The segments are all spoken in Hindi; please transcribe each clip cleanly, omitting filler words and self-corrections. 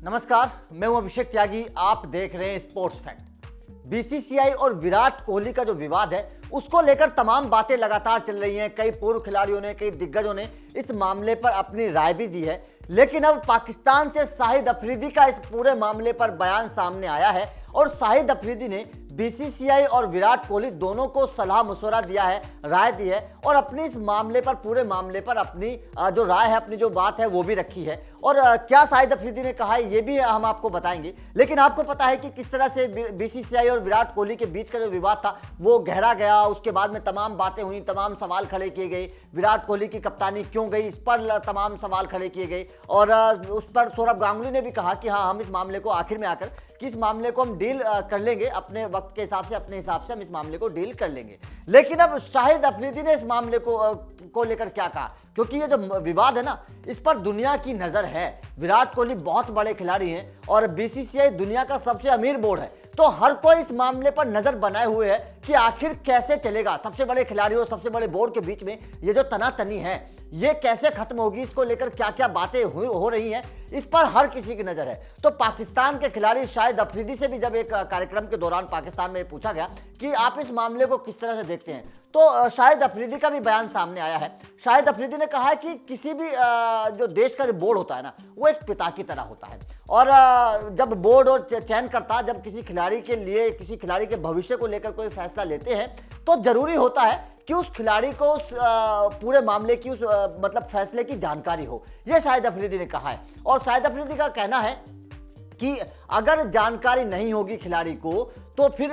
नमस्कार, मैं हूं अभिषेक त्यागी। आप देख रहे हैं स्पोर्ट्स फैक्ट। बीसीसीआई और विराट कोहली का जो विवाद है उसको लेकर तमाम बातें लगातार चल रही हैं। कई पूर्व खिलाड़ियों ने, कई दिग्गजों ने इस मामले पर अपनी राय भी दी है, लेकिन अब पाकिस्तान से शाहिद अफरीदी का इस पूरे मामले पर बयान सामने आया है और शाहिद अफरीदी ने बीसीसीआई और विराट कोहली दोनों को सलाह मशवरा दिया है, राय दी है और अपनी इस मामले पर, पूरे मामले पर अपनी जो राय है, अपनी जो बात है वो भी रखी है। और क्या शाहिद अफरीदी ने कहा है ये भी हम आपको बताएंगे। लेकिन आपको पता है कि किस तरह से बीसीसीआई और विराट कोहली के बीच का जो विवाद था वो गहरा गया। उसके बाद में तमाम बातें हुई, तमाम सवाल खड़े किए गए। विराट कोहली की कप्तानी क्यों गई, इस पर तमाम सवाल खड़े किए गए और उस पर सौरभ गांगुली ने भी कहा कि हाँ, हम इस मामले को आखिर में आकर कि इस मामले को हम डील कर लेंगे, अपने वक्त के हिसाब से, अपने हिसाब से हम इस मामले को डील कर लेंगे। लेकिन अब शाहिद अफरीदी ने इस मामले को लेकर क्या कहा, क्योंकि ये जो विवाद है ना, इस पर दुनिया की नजर है। विराट कोहली बहुत बड़े खिलाड़ी हैं और बीसीसीआई दुनिया का सबसे अमीर बोर्ड है, तो हर कोई इस मामले पर नजर बनाए हुए है कि आखिर कैसे चलेगा। सबसे बड़े खिलाड़ी और सबसे बड़े बोर्ड के बीच में ये जो तनातनी है ये कैसे खत्म होगी, इसको लेकर क्या क्या बातें हो रही हैं, इस पर हर किसी की नजर है। तो पाकिस्तान के खिलाड़ी शाहिद अफरीदी से भी जब एक कार्यक्रम के दौरान पाकिस्तान में पूछा गया कि आप इस मामले को किस तरह से देखते हैं, तो शाहिद अफरीदी का भी बयान सामने आया है। शाहिद अफरीदी ने कहा है कि किसी भी जो देश का जो बोर्ड होता है ना, वो एक पिता की तरह होता है और जब बोर्ड और चयन करता, जब किसी खिलाड़ी के लिए, किसी खिलाड़ी के भविष्य को लेकर कोई फैसला लेते हैं तो जरूरी होता है कि उस खिलाड़ी को उस पूरे मामले की, उस मतलब फैसले की जानकारी हो। यह शाहिद अफरीदी ने कहा है और शाहिद अफरीदी का कहना है कि अगर जानकारी नहीं होगी खिलाड़ी को तो फिर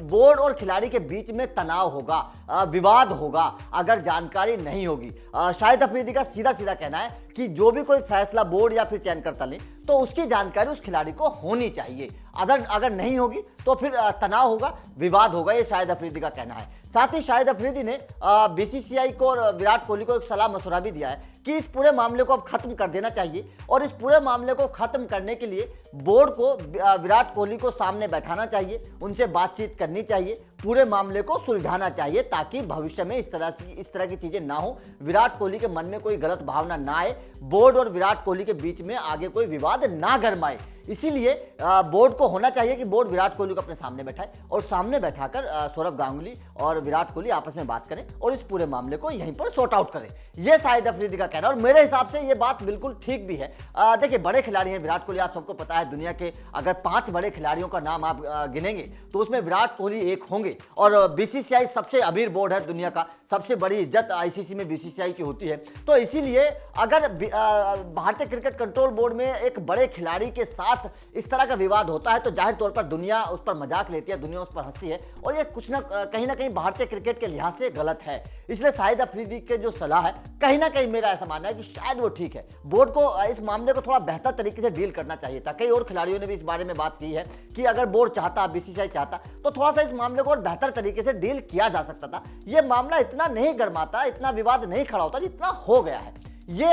बोर्ड और खिलाड़ी के बीच में तनाव होगा, विवाद होगा, अगर जानकारी नहीं होगी। शाहिद अफरीदी का सीधा सीधा कहना है कि जो भी कोई फैसला बोर्ड या फिर चयनकर्ता ले तो उसकी जानकारी उस खिलाड़ी को होनी चाहिए। अगर नहीं होगी तो फिर तनाव होगा, विवाद होगा। ये शाहिद अफरीदी का कहना है। साथ ही शाहिद अफरीदी ने बीसीसीआई को और विराट कोहली को एक सलाह मशवरा भी दिया है कि इस पूरे मामले को अब खत्म कर देना चाहिए और इस पूरे मामले को खत्म करने के लिए बोर्ड को विराट कोहली को सामने बैठाना चाहिए, उनसे बातचीत करनी चाहिए, पूरे मामले को सुलझाना चाहिए ताकि भविष्य में इस तरह की चीजें ना हो, विराट कोहली के मन में कोई गलत भावना ना आए, बोर्ड और विराट कोहली के बीच में आगे कोई विवाद ना गरमाए। इसीलिए बोर्ड को होना चाहिए कि बोर्ड विराट कोहली को अपने सामने बैठाए और सामने बैठाकर सौरभ गांगुली और विराट कोहली आपस में बात करें और इस पूरे मामले को यहीं पर सॉर्ट आउट करें। यह शाहिद अफरीदी का कहना है और मेरे हिसाब से यह बात बिल्कुल ठीक भी है। देखिए, बड़े खिलाड़ी हैं विराट कोहली, आप सबको पता है। दुनिया के अगर 5 बड़े खिलाड़ियों का नाम आप गिनेंगे तो उसमें विराट कोहली एक होंगे और बीसीसीआई सबसे अमीर बोर्ड है दुनिया का, सबसे बड़ी इज्जत आईसीसी में बीसीसीआई की होती है। तो इसीलिए अगर भारतीय क्रिकेट कंट्रोल बोर्ड में एक बड़े खिलाड़ी के साथ इस तरह का विवाद होता है तो जाहिर तौर पर दुनिया उस पर मजाक लेती है, दुनिया उस पर हंसती है और ये कुछ ना कहीं भारतीय क्रिकेट के लिहाज से गलत है। इसलिए शाहिद अफरीदी के जो सलाह है, कहीं ना कहीं मेरा ऐसा मानना है कि शायद वो ठीक है। बोर्ड को इस मामले को थोड़ा बेहतर तरीके से डील करना चाहिए था। कई और खिलाड़ियों ने भी इस बारे में बात की है कि अगर बोर्ड चाहता, बीसीसीआई चाहता तो थोड़ा सा इस मामले को और बेहतर तरीके से डील किया जा सकता था। यह मामला इतना नहीं गर्माता, इतना विवाद नहीं खड़ा होता जितना हो गया है। ये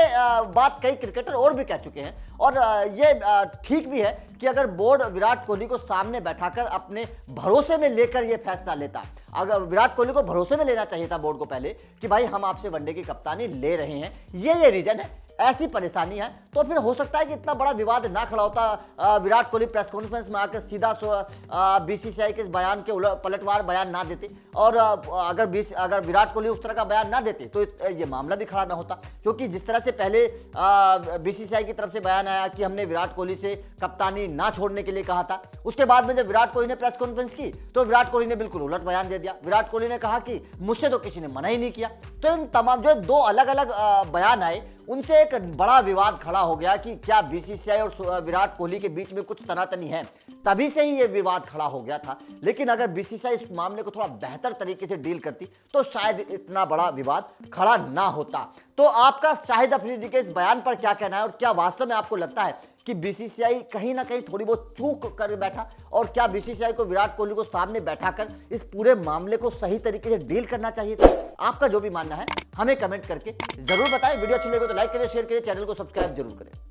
बात कई क्रिकेटर और भी कह चुके हैं और ये ठीक भी है कि अगर बोर्ड विराट कोहली को सामने बैठाकर अपने भरोसे में लेकर ये फैसला लेता। अगर विराट कोहली को भरोसे में लेना चाहिए था बोर्ड को पहले कि भाई हम आपसे वनडे की कप्तानी ले रहे हैं, ये रीजन है, ऐसी परेशानी है, तो फिर हो सकता है कि इतना बड़ा विवाद ना खड़ा होता। विराट कोहली प्रेस कॉन्फ्रेंस में आकर सीधा बीसीसीआई के इस बयान के पलटवार बयान ना देते और अगर विराट कोहली उस तरह का बयान ना देते तो ये मामला भी खड़ा ना होता। क्योंकि जिस तरह से पहले बीसीसीआई की तरफ से बयान आया कि हमने विराट कोहली से कप्तानी ना छोड़ने के लिए कहा था, उसके बाद में जब विराट कोहली ने प्रेस कॉन्फ्रेंस की तो विराट कोहली ने बिल्कुल उलट बयान दे दिया। विराट कोहली ने कहा कि मुझसे तो किसी ने मना ही नहीं किया। तो इन तमाम जो 2 अलग अलग बयान आए उनसे एक बड़ा विवाद खड़ा हो गया कि क्या बीसीसीआई और विराट कोहली के बीच में कुछ तनातनी है, तभी से ही ये विवाद खड़ा हो गया था। लेकिन अगर बीसीसीआई इस मामले को थोड़ा बेहतर तरीके से डील करती तो शायद इतना बड़ा विवाद खड़ा ना होता। तो आपका शाहिद अफरीदी के इस बयान पर क्या कहना है और क्या वास्तव में आपको लगता है कि बीसीसीआई कहीं ना कहीं थोड़ी बहुत चूक कर बैठा और क्या बीसीसीआई को विराट कोहली को सामने बैठाकर इस पूरे मामले को सही तरीके से डील करना चाहिए था? आपका जो भी मानना है हमें कमेंट करके जरूर बताएं। वीडियो अच्छी लगे तो लाइक करिए, शेयर करिए, चैनल को सब्सक्राइब जरूर करें।